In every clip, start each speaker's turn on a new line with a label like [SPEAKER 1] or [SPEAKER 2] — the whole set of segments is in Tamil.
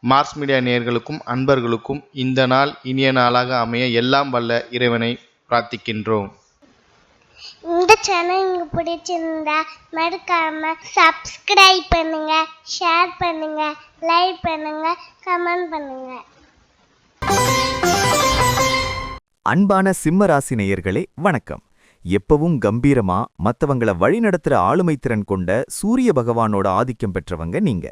[SPEAKER 1] மார்ஸ் மீடியா நேயர்களுக்கும் அன்பர்களுக்கும் இந்த நாள் இனிய நாளாக அமைய எல்லாம் வல்ல இறைவனை பிரார்த்திக்கின்றோம்.
[SPEAKER 2] இந்த சேனல் உங்களுக்கு பிடிச்சிருந்தா மறக்காம சப்ஸ்கிரைப் பண்ணுங்க, ஷேர் பண்ணுங்க, லைக் பண்ணுங்க, கமெண்ட் பண்ணுங்க.
[SPEAKER 3] அன்பான சிம்ம ராசி நேயர்களே வணக்கம். எப்பவும் கம்பீரமா மத்தவங்கள வழிநடத்துற ஆளுமை திறன் கொண்ட சூரிய பகவானோட ஆதிக்கம் பெற்றவங்க நீங்க.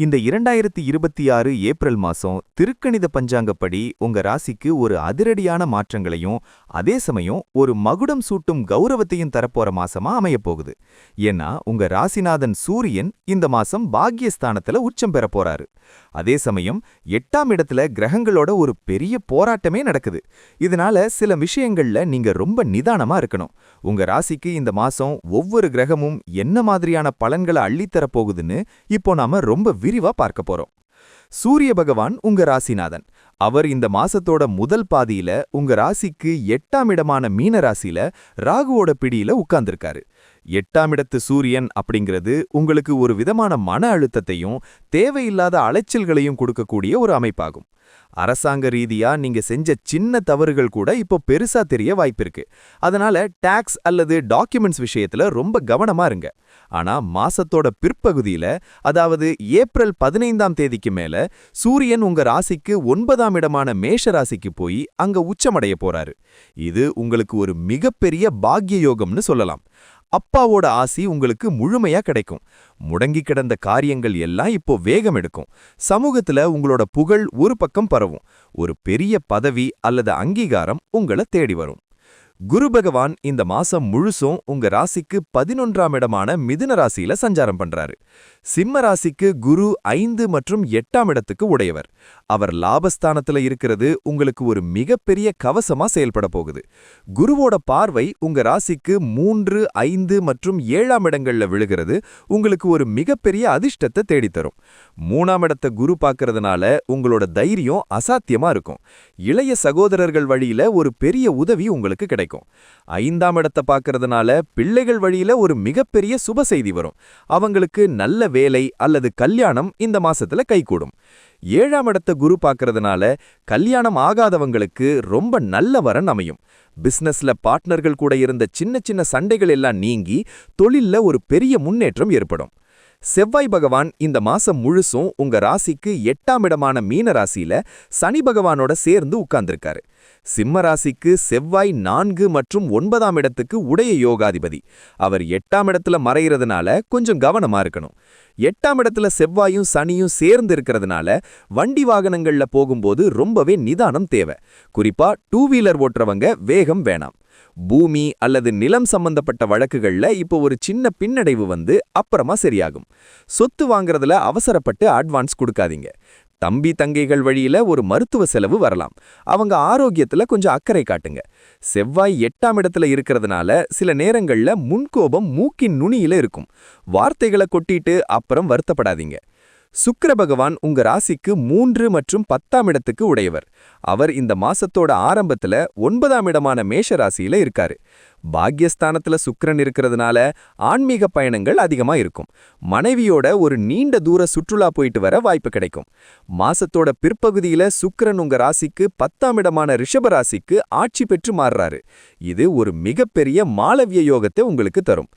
[SPEAKER 3] இந்த 2026 ஏப்ரல் மாசம் திருக்கணித பஞ்சாங்கப்படி உங்க ராசிக்கு ஒரு அதிரடியான மாற்றங்களையும் அதே சமயம் ஒரு மகுடம் சூட்டும் கௌரவத்தையும் தரப்போற மாசமா அமையப்போகுது. ஏன்னா உங்க ராசிநாதன் சூரியன் இந்த மாசம் பாக்யஸ்தானத்துல உச்சம் பெற போறாரு. அதே சமயம் 8ஆம் இடத்துல கிரகங்களோட ஒரு பெரிய போராட்டமே நடக்குது. இதனால சில விஷயங்கள்ல நீங்க ரொம்ப நிதானமா இருக்கணும். உங்க ராசிக்கு இந்த மாசம் ஒவ்வொரு கிரகமும் என்ன மாதிரியான பலன்களை அள்ளித்தர போகுதுன்னு இப்போ நாம ரொம்ப விரிவா பார்க்க போறோம். சூரிய பகவான் உங்க ராசிநாதன். அவர் இந்த மாசத்தோட முதல் பாதியில உங்க ராசிக்கு 8ஆம் இடமான மீன ராசியில ராகுவோட பிடியில உட்கார்ந்திருக்காரு. 8ஆம் இடத்து சூரியன் அப்படிங்கிறது உங்களுக்கு ஒரு விதமான மன அழுத்தத்தையும் தேவையில்லாத அலைச்சல்களையும் கொடுக்கக்கூடிய ஒரு அமைப்பாகும். அரசாங்க ரீதியா நீங்க செஞ்ச சின்ன தவறுகள் கூட இப்போ பெருசா தெரிய வாய்ப்பிருக்கு. அதனால டாக்ஸ் அல்லது டாக்குமெண்ட்ஸ் விஷயத்துல ரொம்ப கவனமா இருங்க. ஆனா மாசத்தோட பிற்பகுதியில, அதாவது ஏப்ரல் 15ஆம் தேதிக்கு மேல சூரியன் உங்க ராசிக்கு 9ஆம் இடமான மேஷ ராசிக்கு போய் அங்க உச்சமடைய போறாரு. இது உங்களுக்கு ஒரு மிகப்பெரிய பாக்ய யோகம்னு சொல்லலாம். அப்பாவோட ஆசி உங்களுக்கு முழுமையா கிடைக்கும். முடங்கி கிடந்த காரியங்கள் எல்லாம் இப்போ வேகம் எடுக்கும். சமூகத்துல உங்களோட புகழ் ஒரு பக்கம் பரவும். ஒரு பெரிய பதவி அல்லது அங்கீகாரம் உங்களை தேடி வரும். குரு பகவான் இந்த மாசம் முழுசும் உங்க ராசிக்கு 11ஆம் இடமான மிதுன ராசியில சஞ்சாரம் பண்றாரு. சிம்ம ராசிக்கு குரு 5 மற்றும் 8ஆம் இடத்துக்கு உடையவர். அவர் லாபஸ்தானத்துல இருக்கிறது உங்களுக்கு ஒரு மிகப்பெரிய கவசமா செயல்பட போகுது. குருவோட பார்வை உங்க ராசிக்கு 3, 5 மற்றும் 7ஆம் இடங்கள்ல விழுகிறது உங்களுக்கு ஒரு மிகப்பெரிய அதிர்ஷ்டத்தை தேடித்தரும். 3ஆம் இடத்தை குரு பார்க்கறதுனால உங்களோட தைரியம் அசாத்தியமா இருக்கும். இளைய சகோதரர்கள் வழியில ஒரு பெரிய உதவி உங்களுக்கு கிடைக்கும். 5ஆம் இடத்தை பார்க்கறதுனால பிள்ளைகள் வழியில ஒரு மிகப்பெரிய சுப செய்தி வரும். அவங்களுக்கு நல்ல வேலை அல்லது கல்யாணம் இந்த மாசத்துல கைகூடும். 7ஆம் இடத்தை குரு பார்க்கறதுனால கல்யாணம் ஆகாதவங்களுக்கு ரொம்ப நல்ல வரன் அமையும். பிசினஸ்ல பார்ட்னர்கள் கூட இருந்த சின்ன சின்ன சண்டைகள் எல்லாம் நீங்கி தொழில்ல ஒரு பெரிய முன்னேற்றம் ஏற்படும். செவ்வாய் பகவான் இந்த மாசம் முழுசும் உங்க ராசிக்கு 8ஆம் இடமான மீன ராசியில சனி பகவானோட சேர்ந்து உட்கார்ந்திருக்காரு. சிம்ம ராசிக்கு செவ்வாய் 4 மற்றும் 9ஆம் இடத்துக்கு உடைய யோகாதிபதி. அவர் 8ஆம் இடத்துல மறைகிறதுனால கொஞ்சம் கவனமா இருக்கணும். 8ஆம் இடத்துல செவ்வாயும் சனியும் சேர்ந்து இருக்கிறதுனால வண்டி வாகனங்கள்ல போகும்போது ரொம்பவே நிதானம் தேவை. குறிப்பா 2 வீலர் ஓட்டுறவங்க வேகம் வேணாம். பூமி அல்லது நிலம் சம்பந்தப்பட்ட வழக்குகள்ல இப்போ ஒரு சின்ன பின்னடைவு வந்து அப்புறமா சரியாகும். சொத்து வாங்குறதுல அவசரப்பட்டு அட்வான்ஸ் கொடுக்காதீங்க. தம்பி தங்கைகள் வழியில ஒரு மருத்துவ செலவு வரலாம். அவங்க ஆரோக்கியத்துல கொஞ்சம் அக்கறை காட்டுங்க. செவ்வாய் 8ஆம் இடத்துல இருக்கிறதுனால சில நேரங்கள்ல முன்கோபம் மூக்கின் நுனியில இருக்கும். வார்த்தைகளை கொட்டிட்டு அப்புறம் வருத்தப்படாதீங்க. சுக்கிர பகவான் உங்க ராசிக்கு 3 மற்றும் 10ஆம் இடத்துக்கு உடையவர். அவர் இந்த மாசத்தோட ஆரம்பத்துல 9ஆம் இடமான மேஷ ராசியில இருக்காரு. பாக்யஸ்தானத்துல சுக்கிரன் இருக்கிறதுனால ஆன்மீக பயணங்கள் அதிகமா இருக்கும். மனைவியோட ஒரு நீண்ட தூர சுற்றுலா போயிட்டு வர வாய்ப்பு கிடைக்கும். மாசத்தோட பிற்பகுதியில சுக்கிரன் உங்க ராசிக்கு 10ஆம் இடமான ரிஷப ராசிக்கு ஆட்சி பெற்று மாறுறாரு. இது ஒரு மிகப்பெரிய மாளவிய யோகத்தை உங்களுக்கு தரும்.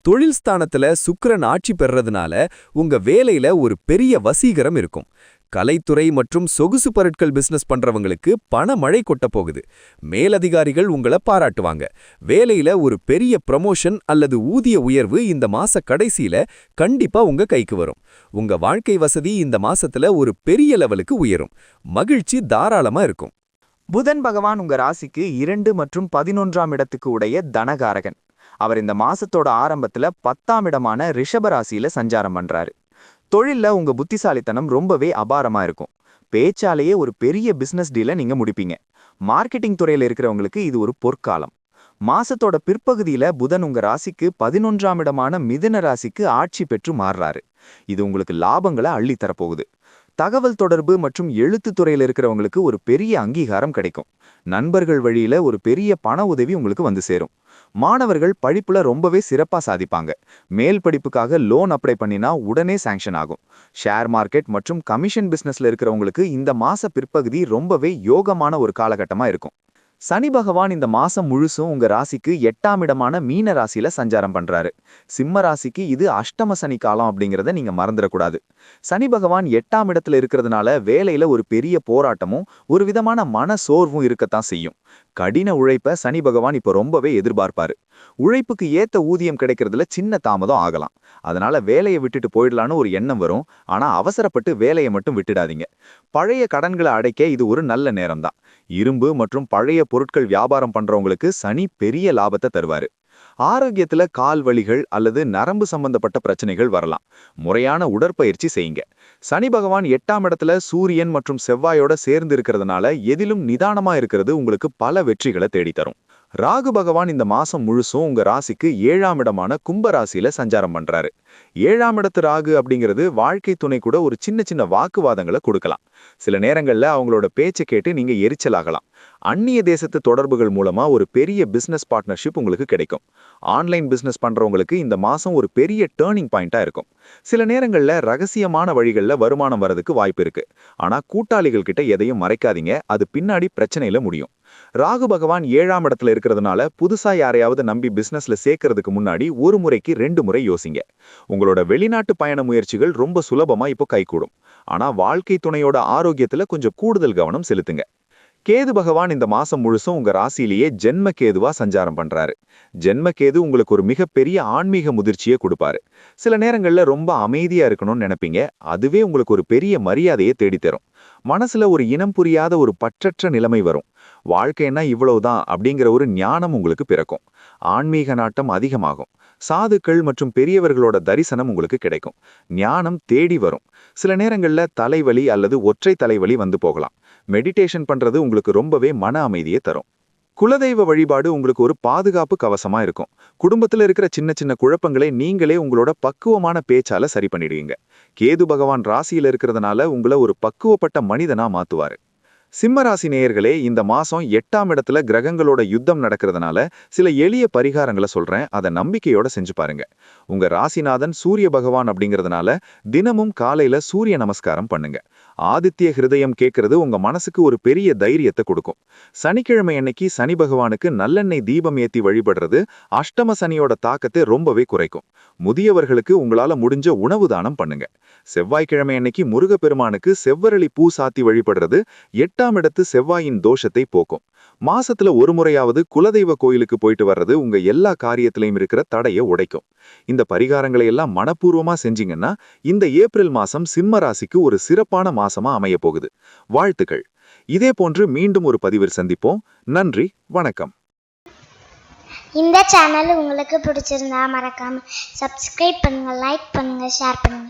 [SPEAKER 3] தொழில் ஸ்தானத்துல சுக்கிரன் ஆட்சி பெறறதுனால உங்க வேலையில ஒரு பெரிய வசீகரம் இருக்கும். கலைத்துறை மற்றும் சொகுசு பொருட்கள் பிசினஸ் பண்றவங்களுக்கு பண மழை கொட்ட போகுது. மேலதிகாரிகள் உங்களை பாராட்டுவாங்க. வேலையில ஒரு பெரிய ப்ரமோஷன் அல்லது ஊதிய உயர்வு இந்த மாச கடைசியில கண்டிப்பா உங்க கைக்கு வரும். உங்க வாழ்க்கை வசதி இந்த மாசத்துல ஒரு பெரிய லெவலுக்கு உயரும். மகிழ்ச்சி தாராளமா இருக்கும்.
[SPEAKER 4] புதன் பகவான் உங்க ராசிக்கு 2 மற்றும் 11ஆம் இடத்துக்கு உடைய தனகாரகன். அவர் இந்த மாசத்தோட ஆரம்பத்துல 10ஆம் இடமான ரிஷப ராசியில சஞ்சாரம் பண்றாரு. தொழில்ல உங்க புத்திசாலித்தனம் ரொம்பவே அபாரமா இருக்கும். பேச்சாலேயே ஒரு பெரிய பிசினஸ் டீலை நீங்க முடிப்பீங்க. மார்க்கெட்டிங் துறையில இருக்கிறவங்களுக்கு இது ஒரு பொற்காலம். மாசத்தோட பிற்பகுதியில புதன் உங்க ராசிக்கு 11ஆம் இடமான மிதுன ராசிக்கு ஆட்சி பெற்று மாறுறாரு. இது உங்களுக்கு லாபங்களை அள்ளித்தரப்போகுது. தகவல் தொடர்பு மற்றும் எழுத்து துறையில் இருக்கிறவங்களுக்கு ஒரு பெரிய அங்கீகாரம் கிடைக்கும். நண்பர்கள் வழியில ஒரு பெரிய பண உதவி உங்களுக்கு வந்து சேரும். மாணவர்கள் படிப்புல ரொம்பவே சிறப்பா சாதிப்பாங்க. மேல் படிப்புக்காக லோன் அப்ளை பண்ணினா உடனே சாங்ஷன் ஆகும். ஷேர் மார்க்கெட் மற்றும் கமிஷன் பிசினஸ்ல இருக்கிறவங்களுக்கு இந்த மாச பிற்பகுதி ரொம்பவே யோகமான ஒரு காலகட்டமா இருக்கும். சனி பகவான் இந்த மாசம் முழுசும் உங்க ராசிக்கு 8ஆம் இடமான மீன ராசியில சஞ்சாரம் பண்றாரு. சிம்ம ராசிக்கு இது அஷ்டம சனி காலம் அப்படிங்கறத நீங்க மறந்துடக்கூடாது. சனி பகவான் 8ஆம் இடத்துல இருக்கிறதுனால வேலையில ஒரு பெரிய போராட்டமும் ஒரு விதமான மன சோர்வும் இருக்கத்தான் செய்யும். கடின உழைப்ப சனி பகவான் இப்ப ரொம்பவே எதிர்பார்ப்பாரு. உழைப்புக்கு ஏத்த ஊதியம் கிடைக்கிறதுல சின்ன தாமதம் ஆகலாம். அதனால வேலையை விட்டுட்டு போயிடலான்னு ஒரு எண்ணம் வரும். ஆனா அவசரப்பட்டு வேலையை மட்டும் விட்டுடாதீங்க. பழைய கடன்களை அடைக்க இது ஒரு நல்ல நேரம் தான். இரும்பு மற்றும் பழைய பொருட்கள் வியாபாரம் பண்றவங்களுக்கு சனி பெரிய லாபத்தை தருவாரு. ஆரோக்கியத்துல கால் வலிகள் அல்லது நரம்பு சம்பந்தப்பட்ட பிரச்சனைகள் வரலாம். முறையான உடற்பயிற்சி செய்யுங்க. சனி பகவான் 8ஆம் இடத்துல சூரியன் மற்றும் செவ்வாயோட சேர்ந்து இருக்கிறதுனால எதிலும் நிதானமா இருக்கிறது உங்களுக்கு பல வெற்றிகளை தேடித்தரும். ராகு பகவான் இந்த மாசம் முழுசும் உங்க ராசிக்கு 7ஆம் இடமான கும்ப ராசியில சஞ்சாரம் பண்றாரு. 7ஆம் இடத்து ராகு அப்படிங்கிறது வாழ்க்கை துணை கூட ஒரு சின்ன சின்ன வாக்குவாதங்களை கொடுக்கலாம். சில நேரங்கள்ல அவங்களோட பேச்சை கேட்டு நீங்க எரிச்சலாகலாம். அந்நிய தேசத்து தொடர்புகள் மூலமா ஒரு பெரிய பிசினஸ் பார்ட்னர்ஷிப் உங்களுக்கு கிடைக்கும். ஆன்லைன் பிசினஸ் பண்றவங்களுக்கு இந்த மாசம் ஒரு பெரிய டேர்னிங் பாயிண்டா இருக்கும். சில நேரங்கள்ல ரகசியமான வழிகள்ல வருமானம் வரதுக்கு வாய்ப்பு இருக்கு. ஆனா கூட்டாளிகள் கிட்ட எதையும் மறைக்காதீங்க, அது பின்னாடி பிரச்சனையில முடியும். ராகு பகவான் 7ஆம் இடத்துல இருக்கிறதுனால புதுசா யாரையாவது நம்பி பிசினஸ்ல சேர்க்கறதுக்கு முன்னாடி ஒரு முறைக்கு 2 முறை யோசிங்க. உங்களோட வெளிநாட்டு பயண முயற்சிகள் ரொம்ப சுலபமா இப்போ கைகூடும். ஆனா வாழ்க்கை துணையோட ஆரோக்கியத்துல கொஞ்சம் கூடுதல் கவனம் செலுத்துங்க. கேது பகவான் இந்த மாசம் முழுசும் உங்க ராசியிலேயே ஜென்ம கேதுவா சஞ்சாரம் பண்றாரு. ஜென்ம கேது உங்களுக்கு ஒரு மிகப்பெரிய ஆன்மீக முதிர்ச்சியை கொடுப்பாரு. சில நேரங்கள்ல ரொம்ப அமைதியா இருக்கணும்னு நினைப்பீங்க. அதுவே உங்களுக்கு ஒரு பெரிய மரியாதையை தேடித்தரும். மனசுல ஒரு இனம் புரியாத ஒரு பற்றற்ற நிலைமை வரும். வாழ்க்கைன்னா இவ்வளவுதான் அப்படிங்கிற ஒரு ஞானம் உங்களுக்கு பிறக்கும். ஆன்மீக நாட்டம் அதிகமாகும். சாதுக்கள் மற்றும் பெரியவர்களோட தரிசனம் உங்களுக்கு கிடைக்கும். ஞானம் தேடி வரும். சில நேரங்கள்ல தலைவலி அல்லது ஒற்றை தலைவலி வந்து போகலாம். மெடிடேஷன் பண்றது உங்களுக்கு ரொம்பவே மன அமைதியை தரும். குலதெய்வ வழிபாடு உங்களுக்கு ஒரு பாதுகாப்பு கவசமா இருக்கும். குடும்பத்துல இருக்கிற சின்ன சின்ன குழப்பங்களை நீங்களே உங்களோட பக்குவமான பேச்சால சரி பண்ணிடுவீங்க. கேது பகவான் ராசியில இருக்கிறதுனால உங்களை ஒரு பக்குவப்பட்ட மனிதனா மாத்துவாரு. சிம்ம ராசி நேயர்களே, இந்த மாசம் 8ஆம் இடத்துல கிரகங்களோட யுத்தம் நடக்கிறதுனால சில எளிய பரிகாரங்களை சொல்றேன். அதை நம்பிக்கையோட செஞ்சு பாருங்க. உங்க ராசிநாதன் சூரிய பகவான் அப்படிங்கிறதுனால தினமும் காலையில சூரிய நமஸ்காரம் பண்ணுங்க. ஆதித்ய ஹிருதயம் கேட்கறது உங்க மனசுக்கு ஒரு பெரிய தைரியத்தை கொடுக்கும். சனிக்கிழமை அன்னைக்கு சனி பகவானுக்கு நல்லெண்ணெய் தீபம் ஏத்தி வழிபடுறது அஷ்டம சனியோட தாக்கத்தை ரொம்பவே குறைக்கும். முதியவர்களுக்கு உங்களால முடிஞ்ச உணவு தானம் பண்ணுங்க. செவ்வாய்க்கிழமை அன்னைக்கு முருகப்பெருமானுக்கு செவ்வரளி பூ சாத்தி வழிபடுறது 8ஆம் இடத்து செவ்வாயின் தோஷத்தை போக்கும். மாசத்துல ஒரு முறையாவது குலதெய்வ கோயிலுக்கு போயிட்டு வர்றது உங்க எல்லா காரியத்திலையும் இருக்கிற தடையை உடைக்கும். இந்த பரிகாரங்களை எல்லாம் மனப்பூர்வமா செஞ்சீங்கன்னா இந்த ஏப்ரல் மாசம் சிம்ம ராசிக்கு ஒரு சிறப்பான மாசமா அமைய போகுது. வாழ்த்துக்கள். இதே போன்று மீண்டும் ஒரு பதிவில் சந்திப்போம். நன்றி, வணக்கம்.
[SPEAKER 2] இந்த சேனல் உங்களுக்கு பிடிச்சிருந்தா மறக்காம சப்ஸ்கிரைப் பண்ணுங்க, லைக் பண்ணுங்க, ஷேர் பண்ணுங்க.